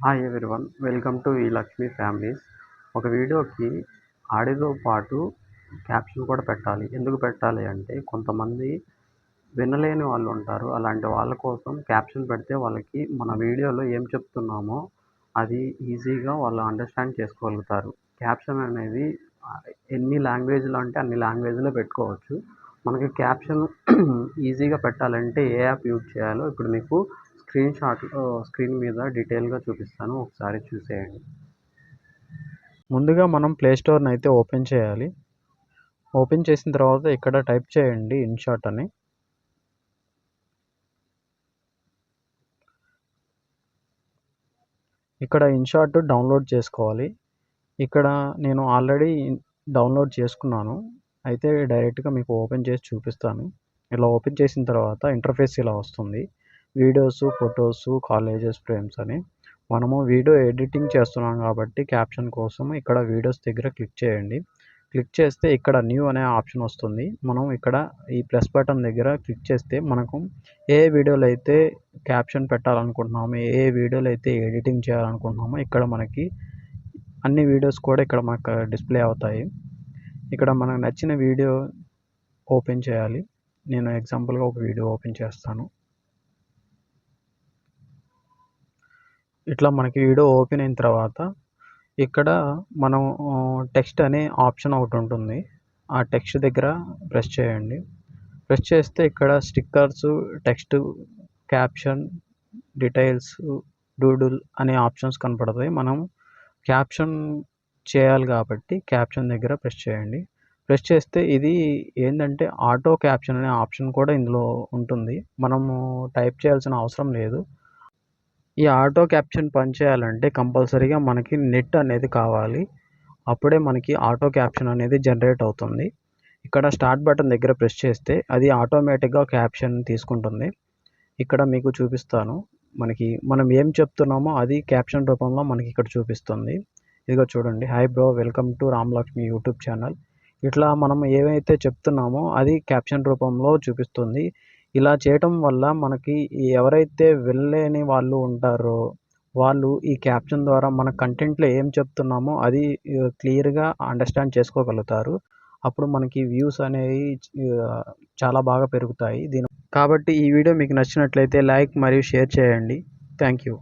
Hi everyone, welcome to ఈ Lakshmi families. ఒక వీడియోకి ఆడియోతో పాటు క్యాప్షన్ కూడా పెట్టాలి. ఎందుకు పెట్టాలి అంటే కొంతమంది వినలేని వాళ్ళు ఉంటారు. అలాంటి వాళ్ళ కోసం క్యాప్షన్ పెడితే వాళ్ళకి మన వీడియోలో ఏం చెప్తున్నామో అది ఈజీగా వాళ్ళు అండర్స్టాండ్ చేసుకోగలుగుతారు. క్యాప్షన్ అనేది ఎన్ని లాంగ్వేజ్లో అంటే అన్ని లాంగ్వేజ్లో పెట్టుకోవచ్చు. మనకి క్యాప్షన్ ఈజీగా పెట్టాలంటే ఏ యాప్ యూజ్ చేయాలో ఇప్పుడు మీకు స్క్రీన్ మీద డీటెయిల్గా చూపిస్తాను, ఒకసారి చూసేయండి. ముందుగా మనం ప్లే స్టోర్ని అయితే ఓపెన్ చేయాలి. ఓపెన్ చేసిన తర్వాత ఇక్కడ టైప్ చేయండి ఇన్షాట్ అని. ఇక్కడ ఇన్షాట్ డౌన్లోడ్ చేసుకోవాలి. ఇక్కడ నేను ఆల్రెడీ డౌన్లోడ్ చేసుకున్నాను. అయితే డైరెక్ట్గా మీకు ఓపెన్ చేసి చూపిస్తాను. ఇలా ఓపెన్ చేసిన తర్వాత ఇంటర్ఫేస్ ఇలా వస్తుంది. వీడియోస్, ఫొటోస్, కాలేజెస్ ఫ్రేమ్స్ అని. మనము వీడియో ఎడిటింగ్ చేస్తున్నాం కాబట్టి క్యాప్షన్ కోసం ఇక్కడ వీడియోస్ దగ్గర క్లిక్ చేయండి. క్లిక్ చేస్తే ఇక్కడ న్యూ అనే ఆప్షన్ వస్తుంది. మనం ఇక్కడ ఈ ప్లస్ బటన్ దగ్గర క్లిక్ చేస్తే మనకు ఏ వీడియోలో అయితే క్యాప్షన్ పెట్టాలనుకుంటున్నామో, ఏ వీడియోలో అయితే ఎడిటింగ్ చేయాలనుకుంటున్నామో ఇక్కడ మనకి అన్ని వీడియోస్ కూడా ఇక్కడ మనకు డిస్ప్లే అవుతాయి. ఇక్కడ మనకు నచ్చిన వీడియో ఓపెన్ చేయాలి. నేను ఎగ్జాంపుల్గా ఒక వీడియో ఓపెన్ చేస్తాను. ఇట్లా మనకి వీడియో ఓపెన్ అయిన తర్వాత ఇక్కడ మనం టెక్స్ట్ అనే ఆప్షన్ ఒకటి ఉంటుంది. ఆ టెక్స్ట్ దగ్గర ప్రెస్ చేయండి. ప్రెస్ చేస్తే ఇక్కడ stickers, text, caption, details, doodle అనే ఆప్షన్స్ కనపడతాయి. మనం క్యాప్షన్ చేయాలి కాబట్టి క్యాప్షన్ దగ్గర ప్రెస్ చేయండి. ప్రెస్ చేస్తే ఇది ఏంటంటే ఆటో క్యాప్షన్ అనే ఆప్షన్ కూడా ఇందులో ఉంటుంది. మనము టైప్ చేయాల్సిన అవసరం లేదు. ఈ ఆటో క్యాప్షన్ పనిచేయాలంటే కంపల్సరీగా మనకి నెట్ అనేది కావాలి. అప్పుడే మనకి ఆటో క్యాప్షన్ అనేది జనరేట్ అవుతుంది. ఇక్కడ స్టార్ట్ బటన్ దగ్గర ప్రెస్ చేస్తే అది ఆటోమేటిక్గా క్యాప్షన్ తీసుకుంటుంది. ఇక్కడ మీకు చూపిస్తాను. మనం ఏం చెప్తున్నామో అది క్యాప్షన్ రూపంలో మనకి ఇక్కడ చూపిస్తుంది. ఇదిగో చూడండి, hi bro, welcome to Ramalakshmi YouTube channel. ఇట్లా మనం ఏవైతే చెప్తున్నామో అది క్యాప్షన్ రూపంలో చూపిస్తుంది. ఇలా చేయటం వల్ల మనకి ఎవరైతే వినలేని వాళ్ళు ఉంటారో వాళ్ళు ఈ క్యాప్షన్ ద్వారా మన కంటెంట్లో ఏం చెప్తున్నామో అది క్లియర్గా అండర్స్టాండ్ చేసుకోగలుగుతారు. అప్పుడు మనకి వ్యూస్ అనేవి చాలా బాగా పెరుగుతాయి. కాబట్టి ఈ వీడియో మీకు నచ్చినట్లయితే లైక్ మరియు షేర్ చేయండి. Thank you.